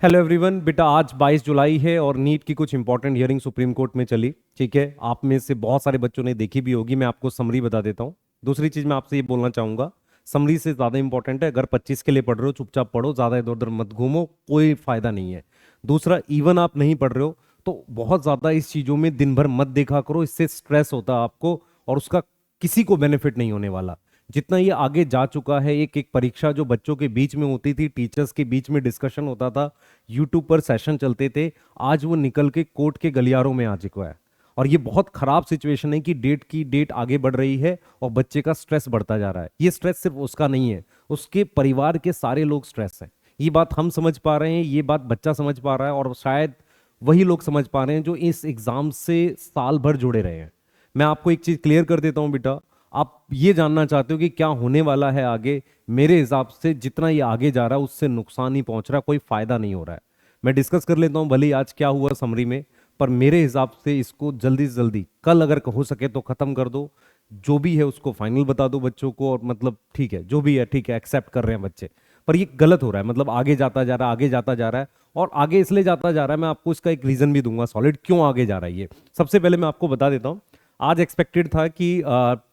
Hello everyone. बेटा आज 22 जुलाई है और नीट की कुछ इंपॉर्टेंट हियरिंग सुप्रीम कोर्ट में चली। ठीक है, आप में से बहुत सारे बच्चों ने देखी भी होगी। मैं आपको समरी बता देता हूँ। दूसरी चीज मैं आपसे ये बोलना चाहूंगा, समरी से ज़्यादा इंपॉर्टेंट है, अगर 25 के लिए पढ़ रहे हो चुपचाप पढ़ो, ज़्यादा इधर उधर मत घूमो, कोई फायदा नहीं है। दूसरा, इवन आप नहीं पढ़ रहे हो तो बहुत ज़्यादा इस चीज़ों में दिन भर मत देखा करो, इससे स्ट्रेस होता है आपको और उसका किसी को बेनिफिट नहीं होने वाला। जितना ये आगे जा चुका है, एक एक परीक्षा जो बच्चों के बीच में होती थी, टीचर्स के बीच में डिस्कशन होता था, यूट्यूब पर सेशन चलते थे, आज वो निकल के कोर्ट के गलियारों में आ चुका है। और ये बहुत खराब सिचुएशन है कि डेट की डेट आगे बढ़ रही है और बच्चे का स्ट्रेस बढ़ता जा रहा है। ये स्ट्रेस सिर्फ उसका नहीं है, उसके परिवार के सारे लोग स्ट्रेस हैं। ये बात हम समझ पा रहे हैं, ये बात बच्चा समझ पा रहा है और शायद वही लोग समझ पा रहे हैं जो इस एग्जाम से साल भर जुड़े रहे हैं। मैं आपको एक चीज क्लियर कर देता हूं बेटा, आप ये जानना चाहते हो कि क्या होने वाला है आगे। मेरे हिसाब से जितना ये आगे जा रहा है उससे नुकसान ही पहुंच रहा है, कोई फायदा नहीं हो रहा है। मैं डिस्कस कर लेता हूं भले ही आज क्या हुआ समरी में, पर मेरे हिसाब से इसको जल्दी से जल्दी कल अगर हो सके तो खत्म कर दो। जो भी है उसको फाइनल बता दो बच्चों को, और मतलब ठीक है जो भी है ठीक है, एक्सेप्ट कर रहे हैं बच्चे, पर ये गलत हो रहा है। मतलब आगे जाता जा रहा है, आगे जाता जा रहा है, और आगे इसलिए जाता जा रहा है, मैं आपको इसका एक रीजन भी दूंगा सॉलिड क्यों आगे जा रहा है ये। सबसे पहले मैं आपको बता देता हूं, आज एक्सपेक्टेड था कि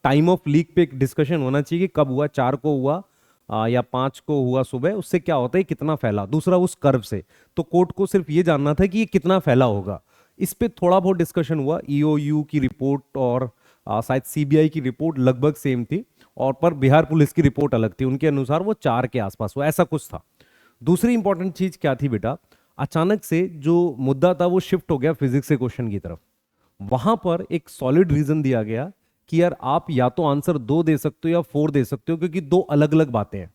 टाइम ऑफ लीक पे एक डिस्कशन होना चाहिए कि कब हुआ, 4 को हुआ या 5 को हुआ सुबह, उससे क्या होता है कितना फैला। दूसरा उस कर्व से, तो कोर्ट को सिर्फ ये जानना था कि ये कितना फैला होगा। इस पे थोड़ा बहुत डिस्कशन हुआ। ईओयू की रिपोर्ट और शायद सीबीआई की रिपोर्ट लगभग सेम थी, और पर बिहार पुलिस की रिपोर्ट अलग थी, उनके अनुसार वो 4 के आसपास हुआ, ऐसा कुछ था। दूसरी इंपॉर्टेंट चीज क्या थी बेटा, अचानक से जो मुद्दा था वो शिफ्ट हो गया फिजिक्स के क्वेश्चन की तरफ। वहां पर एक सॉलिड रीजन दिया गया कि यार आप या तो आंसर 2 दे सकते हो या 4 दे सकते हो, क्योंकि दो अलग अलग बातें हैं,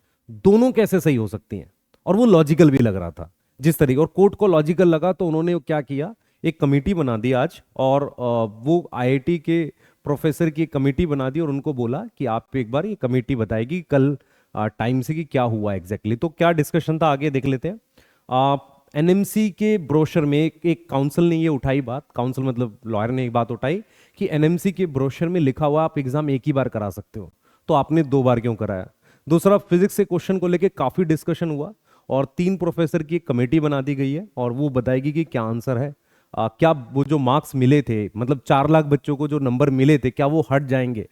दोनों कैसे सही हो सकती हैं। और वो लॉजिकल भी लग रहा था जिस तरीके, और कोर्ट को लॉजिकल लगा तो उन्होंने क्या किया, एक कमेटी बना दी आज, और वो आईआईटी के प्रोफेसर की एक कमेटी बना दी और उनको बोला कि आप एक बार ये कमेटी बताएगी कल टाइम से कि क्या हुआ एग्जैक्टली। तो क्या डिस्कशन था आगे देख लेते हैं। एनएमसी के ब्रोशर में एक काउंसिल ने ये उठाई बात, काउंसिल मतलब लॉयर ने एक बात उठाई कि एनएमसी के ब्रोशर में लिखा हुआ आप एग्जाम एक ही बार करा सकते हो, तो आपने 2 बार क्यों कराया। दूसरा, फिजिक्स के क्वेश्चन को लेके काफी डिस्कशन हुआ और 3 प्रोफेसर की एक कमेटी बना दी गई है और वो बताएगी कि क्या आंसर है। क्या वो जो मार्क्स मिले थे, मतलब 4 लाख बच्चों को जो नंबर मिले थे, क्या वो हट जाएंगे।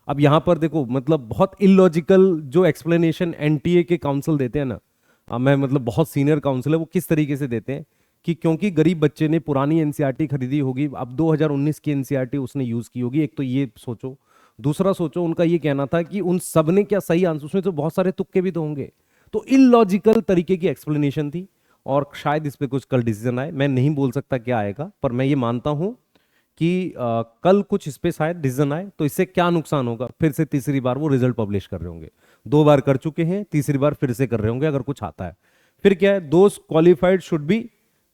अब यहां पर देखो, मतलब बहुत इलॉजिकल जो एक्सप्लेनेशन एनटीए के काउंसिल देते हैं ना, मैं मतलब बहुत सीनियर काउंसिल है, वो किस तरीके से देते हैं कि क्योंकि गरीब बच्चे ने पुरानी एनसीईआरटी खरीदी होगी, अब 2019 की एनसीईआरटी उसने यूज की होगी, एक तो ये सोचो। दूसरा सोचो, उनका ये कहना था कि उन सब ने क्या सही आंसर, उसमें तो बहुत सारे तुक्के भी तो होंगे। तो इलॉजिकल तरीके की एक्सप्लेनेशन थी, और शायद इस पे कुछ कल डिसीजन आए, मैं नहीं बोल सकता क्या आएगा, पर मैं ये मानता हूं कि कल कुछ इस पे शायद डिसीजन आए। तो इससे क्या नुकसान होगा, फिर से तीसरी बार वो रिजल्ट पब्लिश कर रहे होंगे। 2 बार कर चुके हैं, तीसरी बार फिर से कर रहे होंगे अगर कुछ आता है। फिर क्या है, दोस्त क्वालिफाइड शुड बी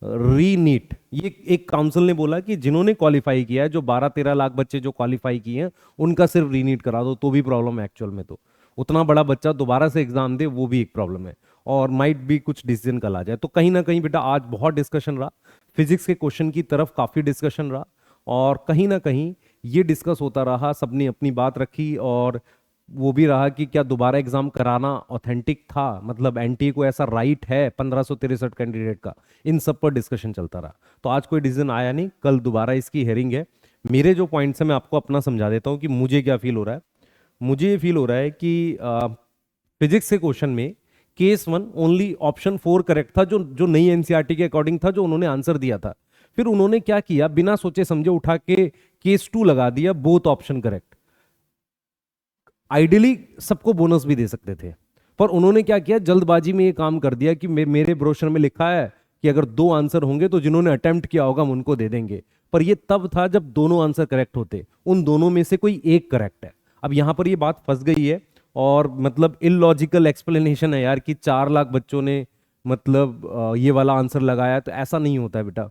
री नीट, ये एक काउंसिल ने बोला कि जिन्होंने क्वालिफाई किया है, जो 12-13 लाख बच्चे जो क्वालिफाई किए हैं, उनका सिर्फ री नीट करा दो, तो भी प्रॉब्लम है एक्चुअल में। तो उतना बड़ा बच्चा दोबारा से एग्जाम दे, वो भी एक प्रॉब्लम है, और माइट भी कुछ डिसीजन कल आ जाए। तो कहीं ना कहीं बेटा आज बहुत डिस्कशन रहा, फिजिक्स के क्वेश्चन की तरफ काफी डिस्कशन रहा, और कहीं ना कहीं ये डिस्कस होता रहा, सबने अपनी बात रखी, और वो भी रहा कि क्या दोबारा एग्जाम कराना ऑथेंटिक था, मतलब एनटीए को ऐसा राइट है 1563 कैंडिडेट का। इन सब पर डिस्कशन चलता रहा। तो आज कोई डिसीजन आया नहीं, कल दोबारा इसकी हेयरिंग है। मेरे जो पॉइंट्स है मैं आपको अपना समझा देता हूँ कि मुझे क्या फील हो रहा है। मुझे ये फील हो रहा है कि फिजिक्स के क्वेश्चन में केस 1 ओनली ऑप्शन 4 करेक्ट था, जो जो नई एनसीईआरटी के अकॉर्डिंग था, जो उन्होंने आंसर दिया था। फिर उन्होंने क्या किया, बिना सोचे समझे उठा के केस 2 लगा दिया, बोथ ऑप्शन करेक्ट। आइडियली सबको बोनस भी दे सकते थे, पर उन्होंने क्या किया, जल्दबाजी में ये काम कर दिया कि मेरे ब्रोशर में लिखा है कि अगर 2 आंसर होंगे तो जिन्होंने अटेम्प्ट किया होगा हम उनको दे देंगे। पर ये तब था जब दोनों आंसर करेक्ट होते, उन दोनों में से कोई एक करेक्ट है। अब यहां पर ये बात फंस गई है, और मतलब इलॉजिकल एक्सप्लेनेशन है यार कि 4 लाख बच्चों ने मतलब ये वाला आंसर लगाया, तो ऐसा नहीं होता है बेटा,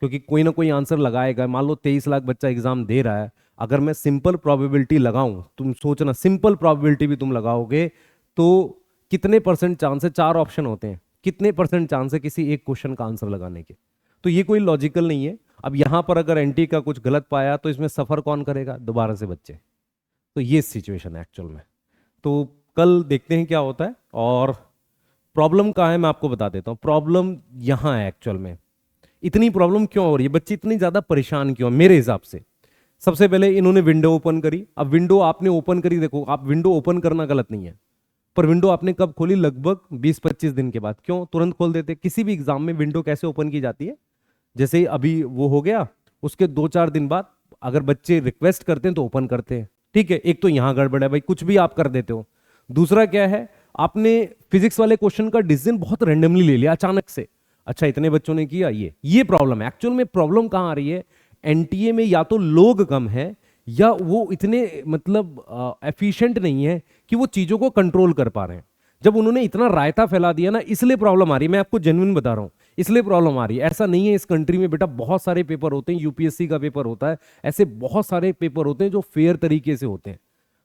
क्योंकि कोई ना कोई आंसर लगाएगा। मान लो 23 लाख बच्चा एग्जाम दे रहा है, अगर मैं सिंपल प्रोबेबिलिटी लगाऊं, तुम सोचना सिंपल प्रोबेबिलिटी भी तुम लगाओगे तो कितने परसेंट चांस है, 4 ऑप्शन होते हैं, कितने परसेंट चांस है किसी एक क्वेश्चन का आंसर लगाने के। तो ये कोई लॉजिकल नहीं है। अब यहां पर अगर एनटी का कुछ गलत पाया तो इसमें सफर कौन करेगा, दोबारा से बच्चे। तो ये सिचुएशन है एक्चुअल में। तो कल देखते हैं क्या होता है, और प्रॉब्लम कहाँ है मैं आपको बता देता हूँ। प्रॉब्लम यहाँ है एक्चुअल में। इतनी प्रॉब्लम क्यों हो रही है, बच्चे इतनी ज्यादा परेशान क्यों हैं? मेरे हिसाब से सबसे पहले इन्होंने विंडो ओपन करी। अब विंडो आपने ओपन करी, देखो आप विंडो ओपन करना गलत नहीं है, पर विंडो आपने कब खोली? लगभग 20-25 दिन के बाद। क्यों तुरंत खोल देते? किसी भी एग्जाम में विंडो कैसे ओपन की जाती है, जैसे ही अभी वो हो गया उसके 2-4 दिन बाद अगर बच्चे रिक्वेस्ट करते हैं तो ओपन करते हैं। ठीक है, एक तो यहां गड़बड़ है भाई, कुछ भी आप कर देते हो। दूसरा क्या है, आपने फिजिक्स वाले क्वेश्चन का डिसीजन बहुत रैंडमली ले लिया अचानक से। अच्छा इतने बच्चों ने किया, ये प्रॉब्लम है। एक्चुअल में प्रॉब्लम कहां आ रही है, एनटीए में या तो लोग कम है या वो इतने मतलब एफिशिएंट नहीं है कि वो चीजों को कंट्रोल कर पा रहे हैं। जब उन्होंने इतना रायता फैला दिया ना, इसलिए प्रॉब्लम आ रही है। मैं आपको जेन्युइन बता रहा हूं, इसलिए प्रॉब्लम आ रही है। ऐसा नहीं है इस कंट्री में बेटा बहुत सारे पेपर होते हैं, यूपीएससी का पेपर होता है, ऐसे बहुत सारे पेपर होते हैं जो फेयर तरीके से होते हैं।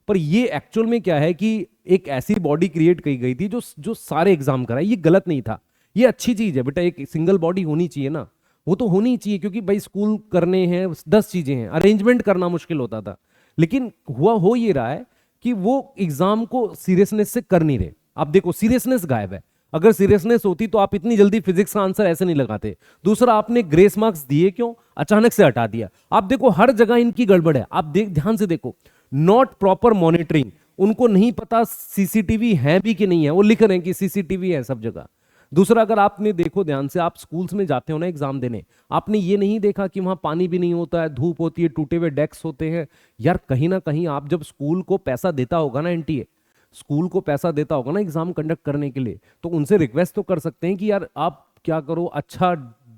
पर ये एक्चुअल में क्या है कि एक ऐसी बॉडी क्रिएट की गई थी जो जो सारे एग्जाम कराए। ये गलत नहीं था, ये अच्छी चीज है बेटा। एक सिंगल बॉडी होनी चाहिए ना, वो तो होनी चाहिए, क्योंकि भाई स्कूल करने हैं 10 चीजें हैं, अरेंजमेंट करना मुश्किल होता था। लेकिन हुआ हो ये रहा है कि वो एग्जाम को सीरियसनेस से कर नहीं रहे। आप देखो सीरियसनेस गायब है। अगर सीरियसनेस होती तो आप इतनी जल्दी फिजिक्स का आंसर ऐसे नहीं लगाते। दूसरा, आपने ग्रेस मार्क्स दिए क्यों, अचानक से हटा दिया। आप देखो हर जगह इनकी गड़बड़ है। आप ध्यान से देखो, नॉट प्रॉपर मॉनिटरिंग। उनको नहीं पता सीसीटीवी है भी कि नहीं है, वो लिख रहे हैं कि सीसीटीवी है सब जगह। दूसरा, अगर आपने देखो ध्यान से, आप स्कूल्स में जाते हो ना एग्जाम देने, आपने ये नहीं देखा कि वहां पानी भी नहीं होता है, धूप होती है, टूटे हुए डेस्क होते हैं। यार कहीं ना कहीं आप जब स्कूल को पैसा देता होगा ना, एनटीए स्कूल को पैसा देता होगा ना एग्जाम कंडक्ट करने के लिए, तो उनसे रिक्वेस्ट तो कर सकते हैं कि यार आप क्या करो, अच्छा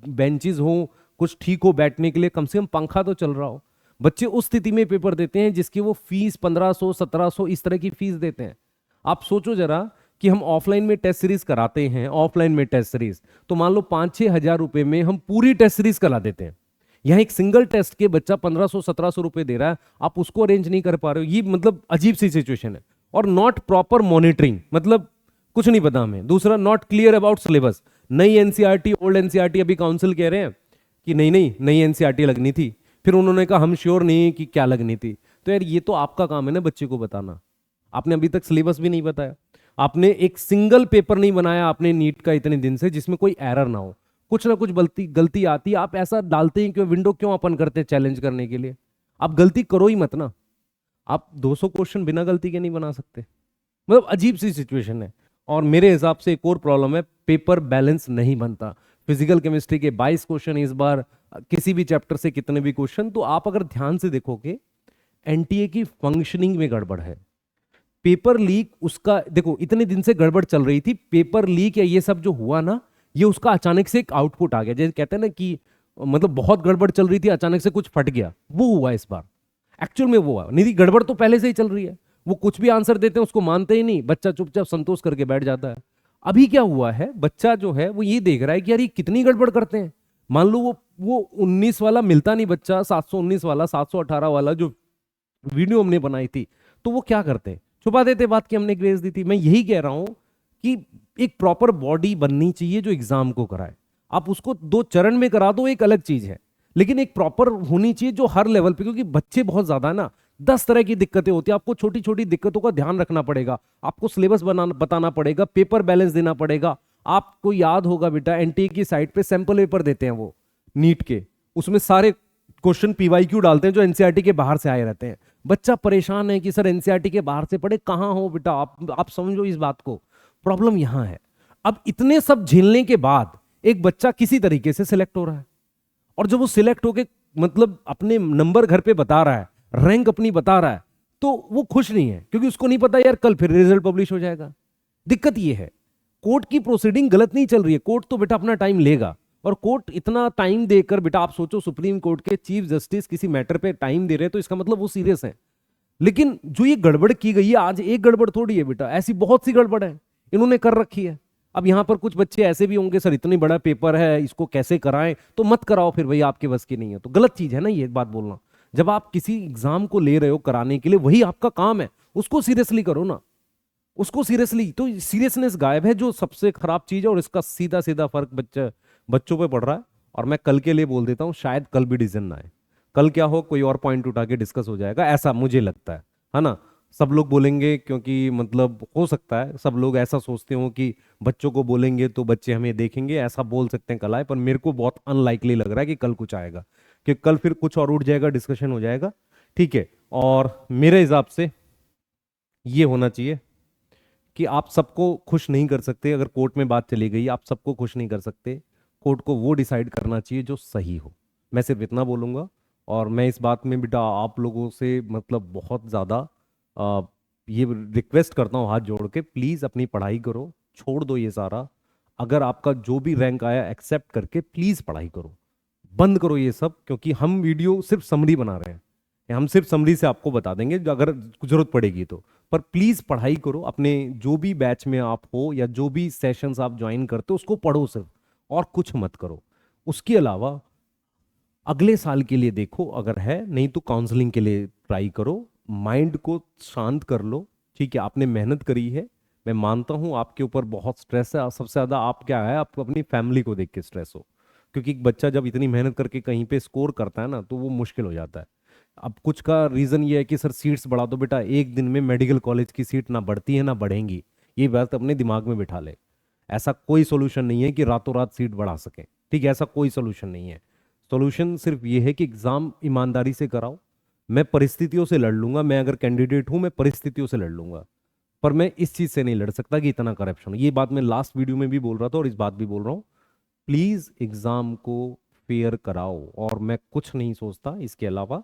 बेंचेस हो, कुछ ठीक हो बैठने के लिए, कम से कम पंखा तो चल रहा हो। बच्चे उस स्थिति में पेपर देते हैं जिसकी वो फीस 1500-1700 इस तरह की फीस देते हैं। आप सोचो जरा कि हम ऑफलाइन में टेस्ट सीरीज कराते हैं, ऑफलाइन में टेस्ट सीरीज, तो मान लो 5-6 हजार रुपए में हम पूरी टेस्ट सीरीज करा देते हैं। यहाँ एक सिंगल टेस्ट के बच्चा 1500-1700 रुपए दे रहा है, आप उसको अरेंज नहीं कर पा रहे हो। ये मतलब अजीब सी सिचुएशन है। और नॉट प्रॉपर मॉनिटरिंग, मतलब कुछ नहीं पता हमें। दूसरा, नॉट क्लियर अबाउट सिलेबस। नई एनसीईआरटी, ओल्ड एनसीईआरटी, अभी काउंसिल कह रहे हैं कि नहीं नहीं नई एनसीईआरटी लगनी थी, फिर उन्होंने कहा हम श्योर नहीं कि क्या लगनी थी। तो यार ये तो आपका काम है ना बच्चे को बताना। आपने अभी तक सिलेबस भी नहीं बताया, आपने एक सिंगल पेपर नहीं बनाया आपने नीट का इतने दिन से जिसमें कोई एरर ना हो। कुछ ना कुछ गलती आती है, आप ऐसा डालते हैं कि विंडो क्यों ओपन करते हैं चैलेंज करने के लिए। आप गलती करो ही मत ना। आप 200 क्वेश्चन बिना गलती के नहीं बना सकते। मतलब अजीब सी सिचुएशन है। और मेरे हिसाब से एक और प्रॉब्लम है, पेपर बैलेंस नहीं बनता। फिजिकल केमिस्ट्री के 22 क्वेश्चन इस बार, किसी भी चैप्टर से कितने भी क्वेश्चन, तो आप अगर ध्यान से देखोगे एनटीए की फंक्शनिंग में गड़बड़ है। पेपर लीक उसका देखो, इतने दिन से गड़बड़ चल रही थी, पेपर लीक या ये सब जो हुआ ना, ये उसका अचानक से एक आउटपुट आ गया। जैसे कहते हैं ना कि मतलब बहुत गड़बड़ चल रही थी, अचानक से कुछ फट गया, वो हुआ इस बार। एक्चुअल में वो हुआ नहीं, गड़बड़ तो पहले से ही चल रही है। वो कुछ भी आंसर देते हैं उसको मानते ही नहीं, बच्चा चुपचाप संतोष करके बैठ जाता है। अभी क्या हुआ है, बच्चा जो है वो ये देख रहा है कि यार ये कितनी गड़बड़ करते हैं। मान लो वो 19 वाला मिलता नहीं बच्चा, 719 वाला, 718 वाला जो वीडियो हमने बनाई थी, तो वो क्या करते हैं, छुपा देते बात कि हमने ग्रेस दी थी। मैं यही कह रहा हूं कि एक प्रॉपर बॉडी बननी चाहिए जो एग्जाम को कराए। आप उसको 2 चरण में करा दो, एक अलग चीज है, लेकिन एक प्रॉपर होनी चाहिए जो हर लेवल पे, क्योंकि बच्चे बहुत ज्यादा है ना, 10 तरह की दिक्कतें होती है। आपको छोटी छोटी दिक्कतों का ध्यान रखना पड़ेगा, आपको सिलेबस बताना पड़ेगा, पेपर बैलेंस देना पड़ेगा। आपको याद होगा बेटा, एनटीए की साइट पे सैंपल पेपर देते हैं वो नीट के, उसमें सारे क्वेश्चन पीवाईक्यू डालते हैं जो एनसीईआरटी के बाहर से आए रहते हैं। बच्चा परेशान है कि सर एनसीईआरटी के बाहर से पढ़े, कहां हो बेटा आप समझो इस बात को। प्रॉब्लम यहां है। अब इतने सब झेलने के बाद एक बच्चा किसी तरीके से सिलेक्ट हो रहा है, और जब वो सिलेक्ट होके मतलब अपने नंबर घर पे बता रहा है, रैंक अपनी बता रहा है, तो वो खुश नहीं है, क्योंकि उसको नहीं पता यार कल फिर रिजल्ट पब्लिश हो जाएगा। दिक्कत ये है, कोर्ट की प्रोसीडिंग गलत नहीं चल रही है, कोर्ट तो बेटा अपना टाइम लेगा। और कोर्ट इतना टाइम देकर, बेटा आप सोचो सुप्रीम कोर्ट के चीफ जस्टिस किसी मैटर पे टाइम दे रहे हैं, तो इसका मतलब वो सीरियस है। लेकिन जो ये गड़बड़ की गई है, आज एक गड़बड़ थोड़ी है बेटा, ऐसी बहुत सी गड़बड़ है इन्होंने कर रखी है। अब यहां पर कुछ बच्चे ऐसे भी होंगे, सर इतनी बड़ा पेपर है इसको कैसे कराएं, तो मत कराओ फिर भाई, आपके बस की नहीं है तो। गलत चीज है ना ये बात बोलना। जब आप किसी एग्जाम को ले रहे हो कराने के लिए, वही आपका काम है, उसको सीरियसली करो ना, उसको सीरियसली। तो सीरियसनेस गायब है, जो सबसे खराब चीज है, और इसका सीधा सीधा फर्क बच्चों पे पड़ रहा है। और मैं कल के लिए बोल देता हूं, शायद कल भी डिसीजन ना आए। कल क्या हो, कोई और पॉइंट उठा के डिस्कस हो जाएगा, ऐसा मुझे लगता है ना। सब लोग बोलेंगे, क्योंकि मतलब हो सकता है सब लोग ऐसा सोचते हो कि बच्चों को बोलेंगे तो बच्चे हमें देखेंगे, ऐसा बोल सकते हैं कल आए, पर मेरे को बहुत अनलाइकली लग रहा है कि कल कुछ आएगा, कि कल फिर कुछ और उठ जाएगा, डिस्कशन हो जाएगा। ठीक है। और मेरे हिसाब से ये होना चाहिए कि आप सबको खुश नहीं कर सकते, अगर कोर्ट में बात चली गई आप सबको खुश नहीं कर सकते। कोर्ट को वो डिसाइड करना चाहिए जो सही हो। मैं सिर्फ इतना बोलूंगा। और मैं इस बात में बेटा आप लोगों से मतलब बहुत ज़्यादा आ, ये रिक्वेस्ट करता हूँ हाथ जोड़ के, प्लीज़ अपनी पढ़ाई करो, छोड़ दो ये सारा। अगर आपका जो भी रैंक आया एक्सेप्ट करके प्लीज़ पढ़ाई करो, बंद करो ये सब, क्योंकि हम वीडियो सिर्फ समरी बना रहे हैं। हम सिर्फ समरी से आपको बता देंगे जो अगर जरूरत पड़ेगी तो। पर प्लीज पढ़ाई करो, अपने जो भी बैच में आप हो या जो भी सेशंस आप ज्वाइन करते हो उसको पढ़ो सिर्फ, और कुछ मत करो। उसके अलावा अगले साल के लिए देखो अगर है, नहीं तो काउंसलिंग के लिए ट्राई करो, माइंड को शांत कर लो। ठीक है, आपने मेहनत करी है, मैं मानता हूँ आपके ऊपर बहुत स्ट्रेस है, सबसे ज्यादा आप क्या है, आपको अपनी फैमिली को देख के स्ट्रेस हो। क्योंकि एक बच्चा जब इतनी मेहनत करके कहीं पे स्कोर करता है ना तो वो मुश्किल हो जाता है। अब कुछ का रीजन ये है कि सर सीट्स बढ़ा दो, बेटा एक दिन में मेडिकल कॉलेज की सीट ना बढ़ती है ना बढ़ेंगी, ये बात अपने दिमाग में बिठा ले। ऐसा कोई सोल्यूशन नहीं है कि रातों रात सीट बढ़ा सके। ठीक है, ऐसा कोई सोल्यूशन नहीं है। सॉल्यूशन सिर्फ ये है कि एग्जाम ईमानदारी से कराओ। मैं परिस्थितियों से लड़ लूंगा, मैं अगर कैंडिडेट हूं मैं परिस्थितियों से लड़ लूंगा, पर मैं इस चीज से नहीं लड़ सकता कि इतना करप्शन। ये बात मैं लास्ट वीडियो में भी बोल रहा था और इस बात भी बोल रहा हूं, प्लीज एग्जाम को फेयर कराओ। और मैं कुछ नहीं सोचता इसके अलावा,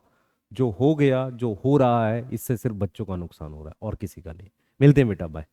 जो हो गया जो हो रहा है इससे सिर्फ बच्चों का नुकसान हो रहा है और किसी का नहीं। मिलते हैं बेटा, बाय।